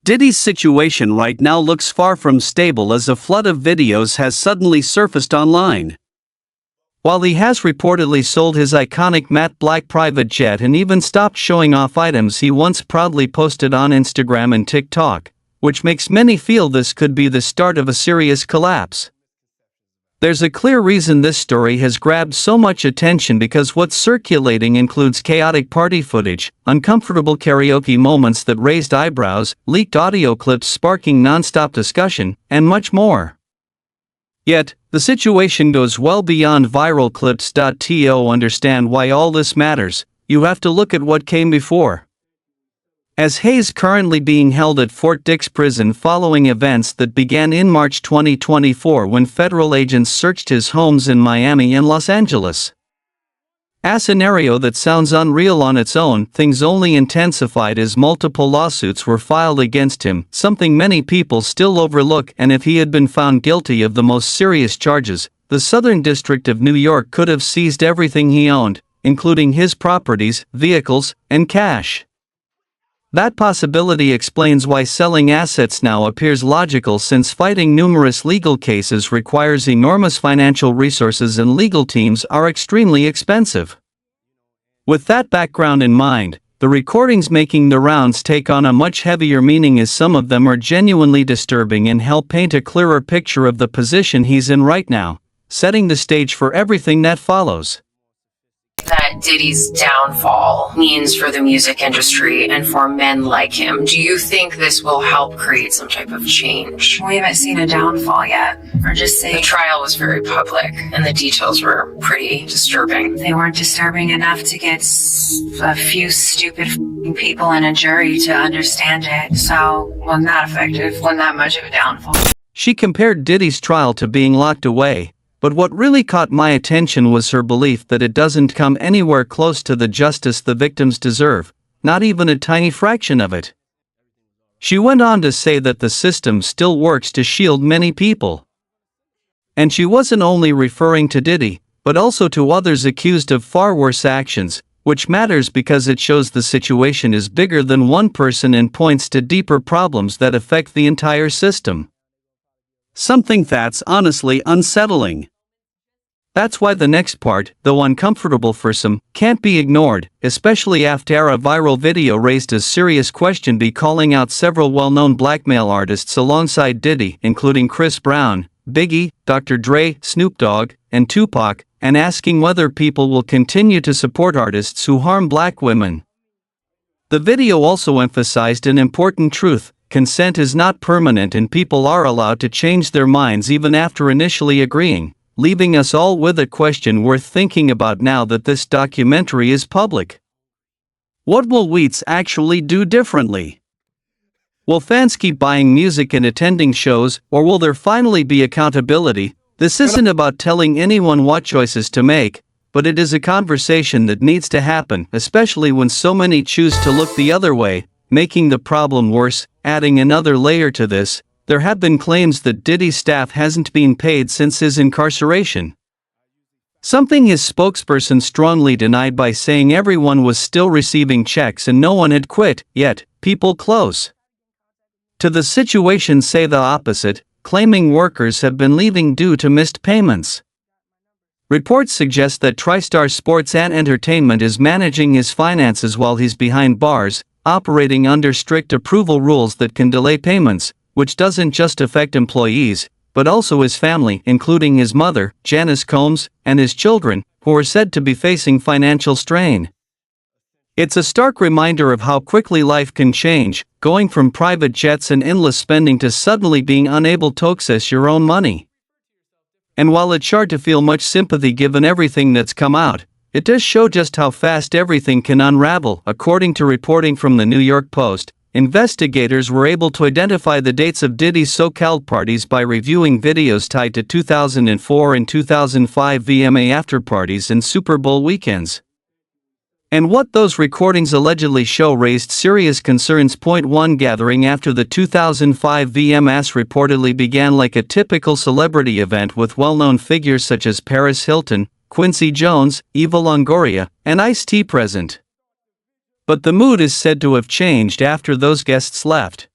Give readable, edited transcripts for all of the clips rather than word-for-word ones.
Diddy's situation right now looks far from stable as a flood of videos has suddenly surfaced online. While he has reportedly sold his iconic matte black private jet and even stopped showing off items he once proudly posted on Instagram and TikTok, which makes many feel this could be the start of a serious collapse. There's a clear reason this story has grabbed so much attention because what's circulating includes chaotic party footage, uncomfortable karaoke moments that raised eyebrows, leaked audio clips sparking non-stop discussion, and much more. Yet, the situation goes well beyond viral clips. To understand why all this matters, you have to look at what came before. As Hayes currently being held at Fort Dix Prison following events that began in March 2024 when federal agents searched his homes in Miami and Los Angeles. A scenario that sounds unreal on its own, things only intensified as multiple lawsuits were filed against him, something many people still overlook. And if he had been found guilty of the most serious charges, the Southern District of New York could have seized everything he owned, including his properties, vehicles, and cash. That possibility explains why selling assets now appears logical, since fighting numerous legal cases requires enormous financial resources and legal teams are extremely expensive. With that background in mind, the recordings making the rounds take on a much heavier meaning, as some of them are genuinely disturbing and help paint a clearer picture of the position he's in right now, setting the stage for everything that follows. That Diddy's downfall means for the music industry and for men like him. Do you think this will help create some type of change? We haven't seen a downfall yet. We're just saying the trial was very public and the details were pretty disturbing. They weren't disturbing enough to get a few stupid people in a jury to understand it. So, wasn't that effective? Wasn't that much of a downfall? She compared Diddy's trial to being locked away. But what really caught my attention was her belief that it doesn't come anywhere close to the justice the victims deserve, not even a tiny fraction of it. She went on to say that the system still works to shield many people. And she wasn't only referring to Diddy, but also to others accused of far worse actions, which matters because it shows the situation is bigger than one person and points to deeper problems that affect the entire system. Something that's honestly unsettling. That's why the next part, though uncomfortable for some, can't be ignored, especially after a viral video raised a serious question by calling out several well-known blackmail artists alongside Diddy, including Chris Brown, Biggie, Dr. Dre, Snoop Dogg, and Tupac, and asking whether people will continue to support artists who harm black women. The video also emphasized an important truth: consent is not permanent and people are allowed to change their minds even after initially agreeing, leaving us all with a question worth thinking about now that this documentary is public. What will Weeds actually do differently? Will fans keep buying music and attending shows, or will there finally be accountability? This isn't about telling anyone what choices to make, but it is a conversation that needs to happen, especially when so many choose to look the other way, making the problem worse. Adding another layer to this, there have been claims that Diddy's staff hasn't been paid since his incarceration. Something his spokesperson strongly denied by saying everyone was still receiving checks and no one had quit, yet people close to the situation say the opposite, claiming workers have been leaving due to missed payments. Reports suggest that TriStar Sports and Entertainment is managing his finances while he's behind bars, operating under strict approval rules that can delay payments, which doesn't just affect employees, but also his family, including his mother, Janice Combs, and his children, who are said to be facing financial strain. It's a stark reminder of how quickly life can change, going from private jets and endless spending to suddenly being unable to access your own money. And while it's hard to feel much sympathy given everything that's come out, it does show just how fast everything can unravel. According to reporting from the New York Post, investigators were able to identify the dates of Diddy's so-called parties by reviewing videos tied to 2004 and 2005 VMA after-parties and Super Bowl weekends. And what those recordings allegedly show raised serious concerns. One gathering after the 2005 VMAs reportedly began like a typical celebrity event with well-known figures such as Paris Hilton, Quincy Jones, Eva Longoria, and Ice-T present. But the mood is said to have changed after those guests left.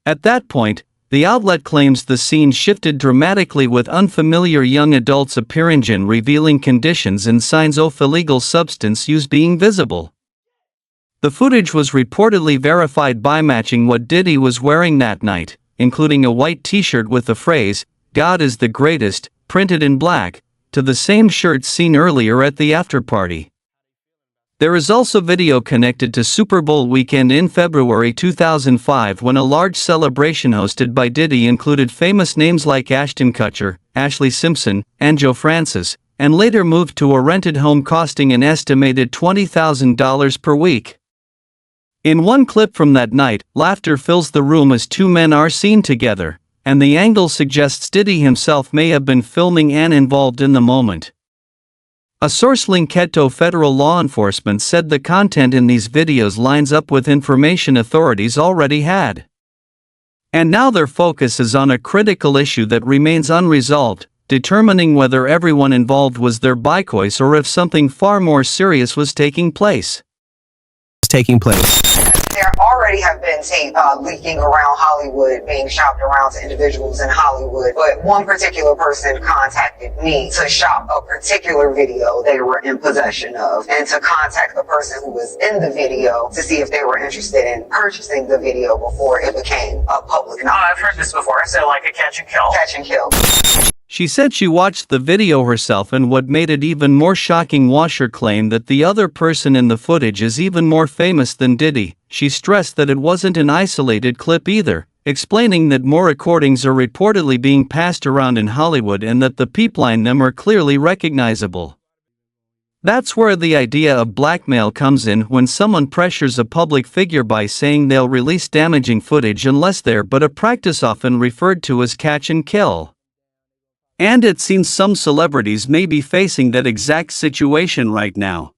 At that point, the outlet claims the scene shifted dramatically with unfamiliar young adults appearing in revealing conditions and signs of illegal substance use being visible. The footage was reportedly verified by matching what Diddy was wearing that night, including a white t-shirt with the phrase, "God is the greatest," printed in black, to the same shirt seen earlier at the after-party. There is also video connected to Super Bowl weekend in February 2005 when a large celebration hosted by Diddy included famous names like Ashton Kutcher, Ashley Simpson, and Joe Francis, and later moved to a rented home costing an estimated $20,000 per week. In one clip from that night, laughter fills the room as two men are seen together, and the angle suggests Diddy himself may have been filming and involved in the moment. A source linked to federal law enforcement said the content in these videos lines up with information authorities already had. And now their focus is on a critical issue that remains unresolved, determining whether everyone involved was their boys or if something far more serious was taking place. There already have been tape leaking around Hollywood, being shopped around to individuals in Hollywood, but one particular person contacted me to shop a particular video they were in possession of, and to contact the person who was in the video to see if they were interested in purchasing the video before it became a public knowledge. I've heard this before, so like a catch and kill. Catch and kill. She said she watched the video herself, and what made it even more shocking was her claim that the other person in the footage is even more famous than Diddy. She stressed that it wasn't an isolated clip either, explaining that more recordings are reportedly being passed around in Hollywood and that the people in them are clearly recognizable. That's where the idea of blackmail comes in, when someone pressures a public figure by saying they'll release damaging footage unless they're, but a practice often referred to as catch and kill. And it seems some celebrities may be facing that exact situation right now.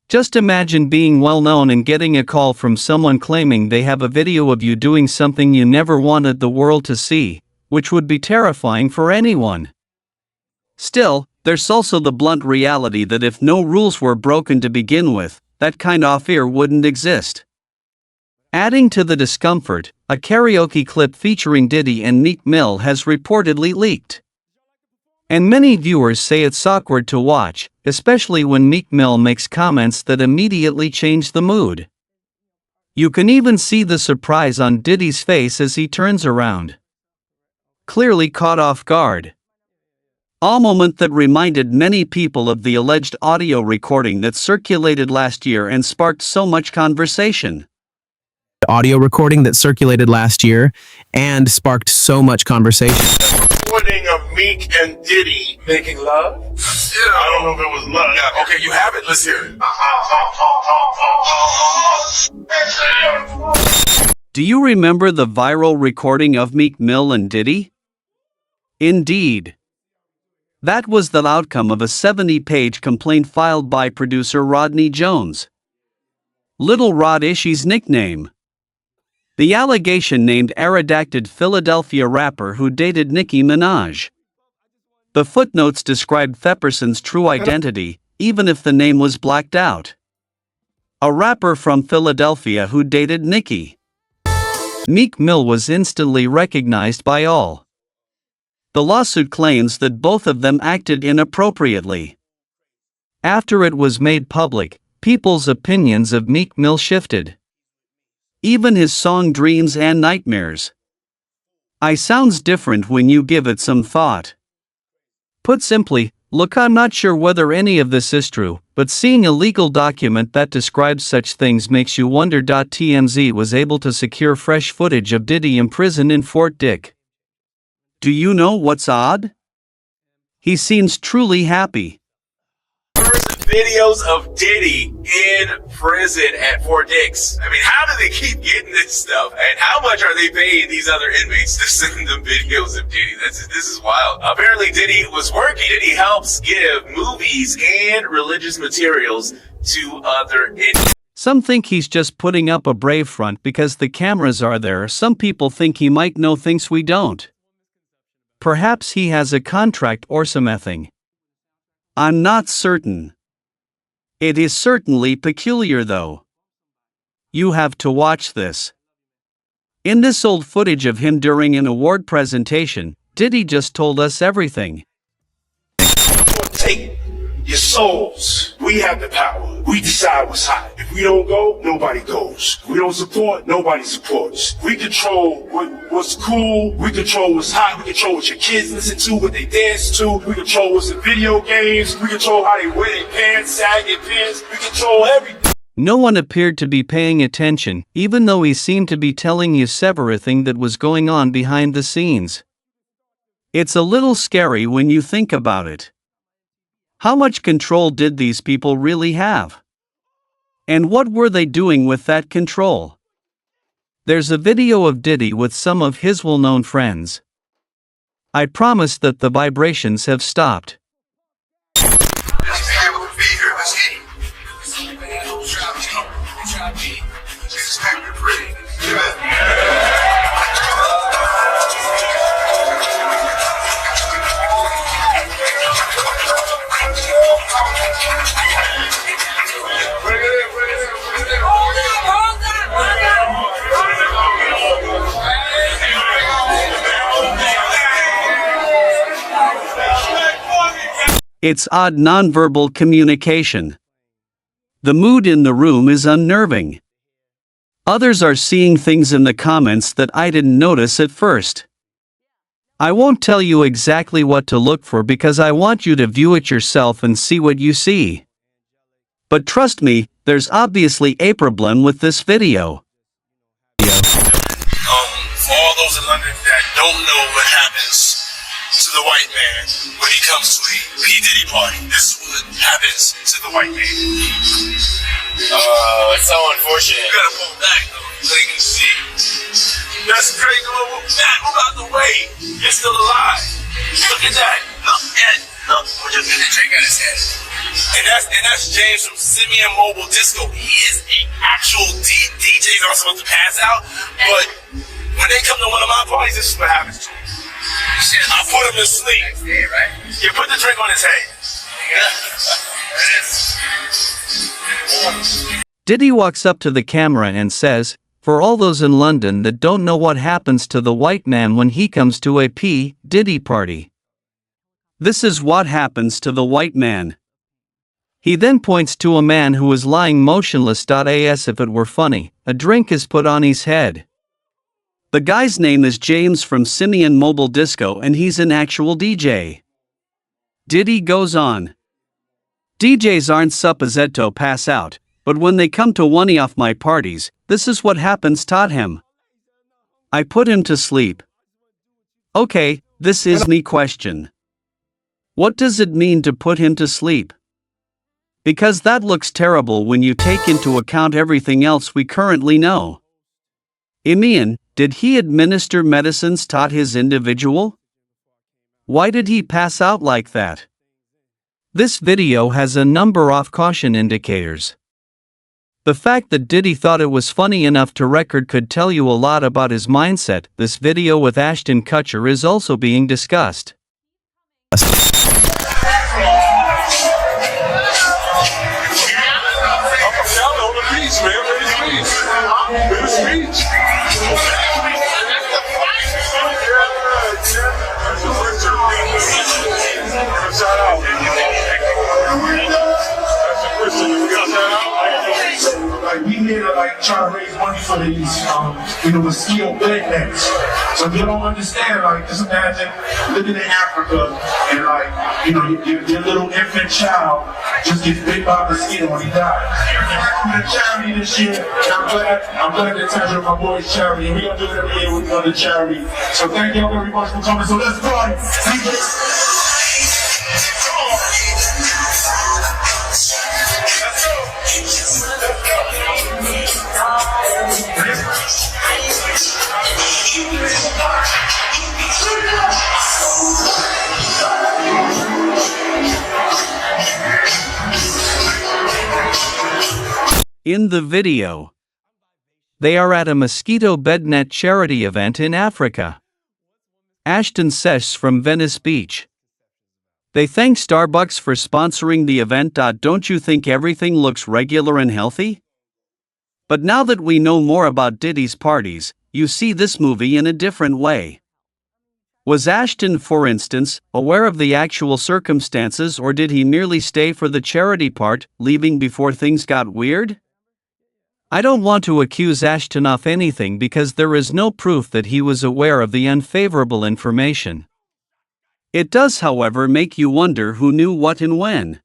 Just imagine being well known and getting a call from someone claiming they have a video of you doing something you never wanted the world to see, which would be terrifying for anyone. Still, there's also the blunt reality that if no rules were broken to begin with, that kind of fear wouldn't exist. Adding to the discomfort, a karaoke clip featuring Diddy and Meek Mill has reportedly leaked. And many viewers say it's awkward to watch, especially when Meek Mill makes comments that immediately change the mood. You can even see the surprise on Diddy's face as he turns around, clearly caught off guard. A moment that reminded many people of the alleged audio recording that circulated last year and sparked so much conversation. Audio recording that circulated last year and sparked so much conversation. Recording of Meek and Diddy making love? Yeah, I don't know if it was love. Yeah, okay, you have it. Let's hear it. Do you remember the viral recording of Meek Mill and Diddy? Indeed. That was the outcome of a 70-page complaint filed by producer Rodney Jones, Little Rod Ishi's nickname. The allegation named a redacted Philadelphia rapper who dated Nicki Minaj. The footnotes described Pepperson's true identity, even if the name was blacked out. A rapper from Philadelphia who dated Nicki. Meek Mill was instantly recognized by all. The lawsuit claims that both of them acted inappropriately. After it was made public, people's opinions of Meek Mill shifted. Even his song Dreams and Nightmares. I sounds different when you give it some thought. Put simply, look, I'm not sure whether any of this is true, but seeing a legal document that describes such things makes you wonder. TMZ was able to secure fresh footage of Diddy imprisoned in Fort Dick. Do you know what's odd? He seems truly happy. Videos of Diddy in prison at Fort Dix. I mean, how do they keep getting this stuff? And how much are they paying these other inmates to send them videos of Diddy? This is wild. Apparently Diddy was working. Diddy helps give movies and religious materials to other inmates. Some think he's just putting up a brave front because the cameras are there. Some people think he might know things we don't. Perhaps he has a contract or something. I'm not certain. It is certainly peculiar though. You have to watch this. In this old footage of him during an award presentation, Diddy just told us everything. Take your souls. We have the power. We decide what's hot. If we don't go, nobody goes. If we don't support, nobody supports. We control what's cool. We control what's hot. We control what your kids listen to, what they dance to. We control what's in video games. We control how they wear their pants, sag their pants. We control everything. No one appeared to be paying attention, even though he seemed to be telling you everything that was going on behind the scenes. It's a little scary when you think about it. How much control did these people really have? And what were they doing with that control? There's a video of Diddy with some of his well-known friends. I promise that the vibrations have stopped. It's odd nonverbal communication. The mood in the room is unnerving. Others are seeing things in the comments that I didn't notice at first. I won't tell you exactly what to look for because I want you to view it yourself and see what you see. But trust me, there's obviously a problem with this video. For all those in London that don't know what happens to the white man when he comes to a P. Diddy party, this is what happens to the white man. It's so unfortunate. You gotta pull back though, so you can see. That's crazy. Matt, move out the way. You're still alive. Look at that. Look, just get the drink on his head. And that's James from Simeon Mobile Disco. He is an actual DJ. He's not supposed to pass out, but when they come to one of my parties, this is what happens to him. I put him to sleep. Next day, right? You put the drink on his head. Diddy walks up to the camera and says, "For all those in London that don't know what happens to the white man when he comes to a P. Diddy party. This is what happens to the white man." He then points to a man who is lying motionless. As if it were funny, a drink is put on his head. The guy's name is James from Simeon Mobile Disco and he's an actual DJ. Diddy goes on. "DJs aren't supposed to pass out, but when they come to one of my parties, this is what happens to him. I put him to sleep." Okay, this is me question. What does it mean to put him to sleep? Because that looks terrible when you take into account everything else we currently know. Did he administer medicines to his individual? Why did he pass out like that? This video has a number of caution indicators. The fact that Diddy thought it was funny enough to record could tell you a lot about his mindset. This video with Ashton Kutcher is also being discussed. We here to try to raise money for these, mosquito bed nets. So if you don't understand, just imagine living in Africa and your little infant child just gets bit by a mosquito and he dies. We're doing charity this year. I'm glad to touch on my boy's charity. We're gonna do it every year with another charity. So thank y'all very much for coming. So let's party. In the video, they are at a mosquito bednet charity event in Africa. Ashton says from Venice Beach. They thank Starbucks for sponsoring the event. Don't you think everything looks regular and healthy? But now that we know more about Diddy's parties, you see this movie in a different way. Was Ashton, for instance, aware of the actual circumstances, or did he merely stay for the charity part, leaving before things got weird? I don't want to accuse Ashton of anything because there is no proof that he was aware of the unfavorable information. It does, however, make you wonder who knew what and when.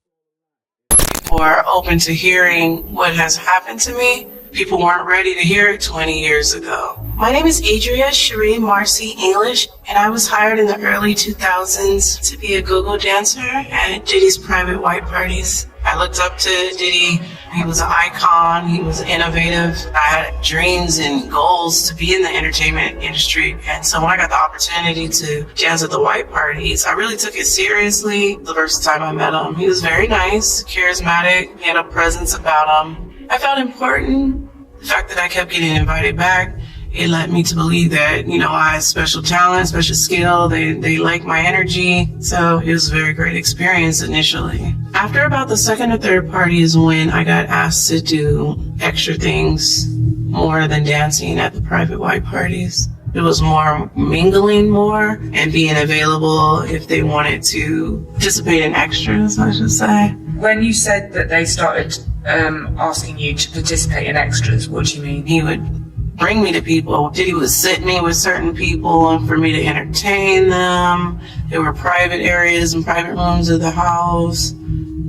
People are open to hearing what has happened to me. People weren't ready to hear it 20 years ago. My name is Adria Cherie Marcy English, and I was hired in the early 2000s to be a go-go dancer at Diddy's private white parties. I looked up to Diddy. He was an icon. He was innovative. I had dreams and goals to be in the entertainment industry. And so when I got the opportunity to dance at the white parties, I really took it seriously the first time I met him. He was very nice, charismatic. He had a presence about him. I felt important. The fact that I kept getting invited back, it led me to believe that, I had special talent, special skill. They liked my energy. So it was a very great experience initially. After about the second or third party is when I got asked to do extra things more than dancing at the private white parties. It was more mingling more and being available if they wanted to participate in extras, I should say. When you said that they started asking you to participate in extras, what do you mean? He would bring me to people. Diddy would sit me with certain people and for me to entertain them. There were private areas and private rooms of the house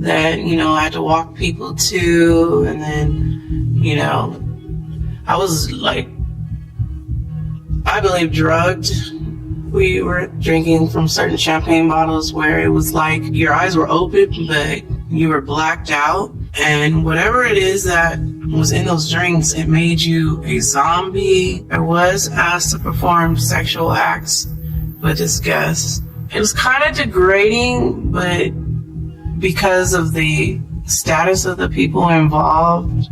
that, I had to walk people to. And then, I was I believe drugged. We were drinking from certain champagne bottles where it was like your eyes were open, but you were blacked out. And whatever it is that was in those drinks, it made you a zombie. I was asked to perform sexual acts with this guest. It was kind of degrading, but because of the status of the people involved,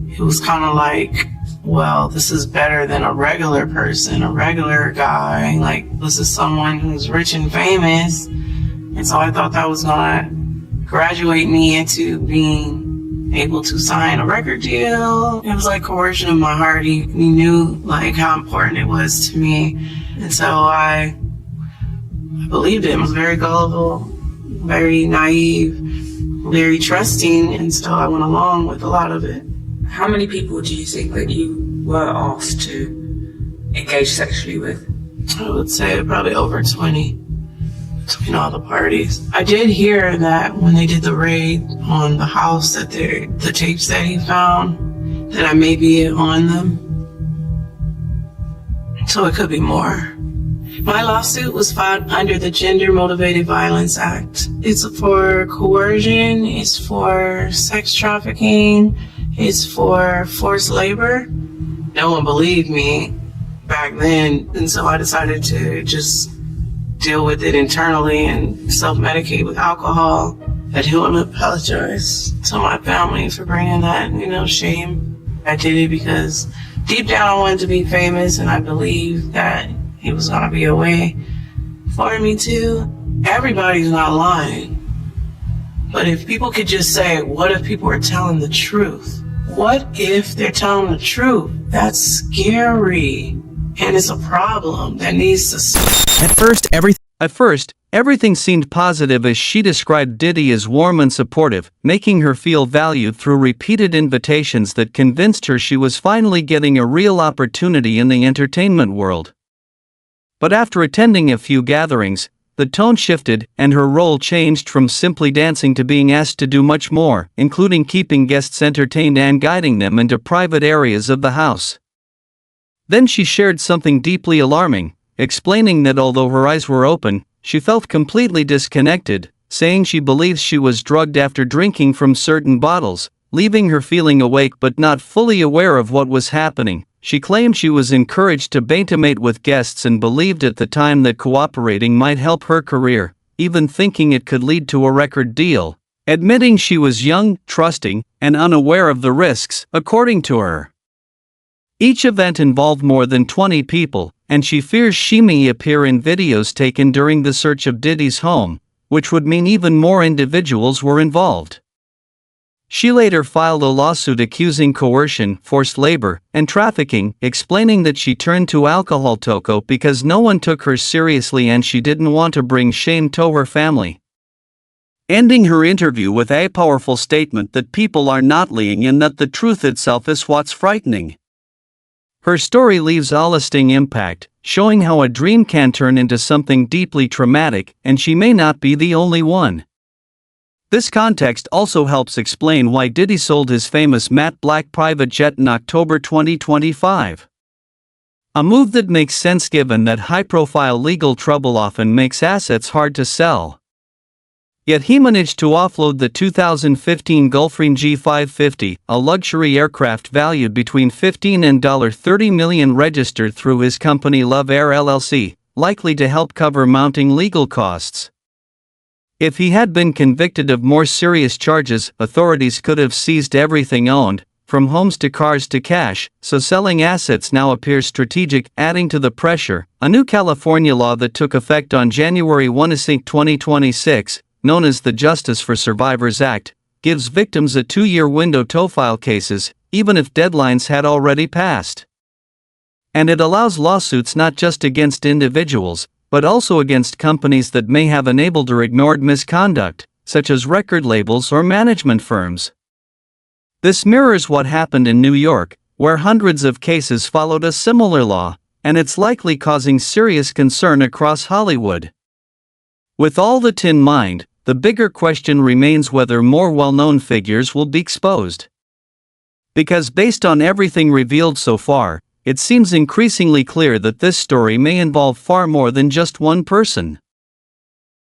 it was kind of like, well, this is better than a regular person, a regular guy. This is someone who's rich and famous. And so I thought that was going to graduate me into being able to sign a record deal. It was like coercion of my heart. He knew how important it was to me. And so I believed it. I was very gullible, very naive, very trusting. And so I went along with a lot of it. How many people do you think that you were asked to engage sexually with? I would say probably over 20 between all the parties. I did hear that when they did the raid on the house, that the tapes that he found, that I may be on them. So it could be more. My lawsuit was filed under the Gender Motivated Violence Act. It's for coercion, it's for sex trafficking, it's for forced labor. No one believed me back then, and so I decided to just deal with it internally and self-medicate with alcohol. I do want to apologize to my family for bringing that, shame. I did it because deep down I wanted to be famous, and I believed that it was going to be a way for me to. Everybody's not lying. But if people could just say, what if people are telling the truth? What if they're telling the truth? That's scary. And it's a problem that needs to stop. At first, everything seemed positive as she described Diddy as warm and supportive, making her feel valued through repeated invitations that convinced her she was finally getting a real opportunity in the entertainment world. But after attending a few gatherings, the tone shifted and her role changed from simply dancing to being asked to do much more, including keeping guests entertained and guiding them into private areas of the house. Then she shared something deeply alarming, explaining that although her eyes were open, she felt completely disconnected, saying she believes she was drugged after drinking from certain bottles, leaving her feeling awake but not fully aware of what was happening. She claimed she was encouraged to bantamate with guests and believed at the time that cooperating might help her career, even thinking it could lead to a record deal, admitting she was young, trusting, and unaware of the risks, according to her. Each event involved more than 20 people, and she fears she may appear in videos taken during the search of Diddy's home, which would mean even more individuals were involved. She later filed a lawsuit accusing coercion, forced labor, and trafficking, explaining that she turned to alcohol toko because no one took her seriously and she didn't want to bring shame to her family. Ending her interview with a powerful statement that people are not lying and that the truth itself is what's frightening. Her story leaves a lasting impact, showing how a dream can turn into something deeply traumatic, and she may not be the only one. This context also helps explain why Diddy sold his famous matte black private jet in October 2025. A move that makes sense given that high-profile legal trouble often makes assets hard to sell. Yet he managed to offload the 2015 Gulfstream G550, a luxury aircraft valued between $15 and $30 million, registered through his company Love Air LLC, likely to help cover mounting legal costs. If he had been convicted of more serious charges, authorities could have seized everything owned, from homes to cars to cash, so selling assets now appears strategic. Adding to the pressure, a new California law that took effect on January 1, 2026, known as the Justice for Survivors Act, gives victims a 2-year window to file cases, even if deadlines had already passed. And it allows lawsuits not just against individuals, but also against companies that may have enabled or ignored misconduct, such as record labels or management firms. This mirrors what happened in New York, where hundreds of cases followed a similar law, and it's likely causing serious concern across Hollywood. With all that in mind, the bigger question remains whether more well-known figures will be exposed. Because based on everything revealed so far, it seems increasingly clear that this story may involve far more than just one person.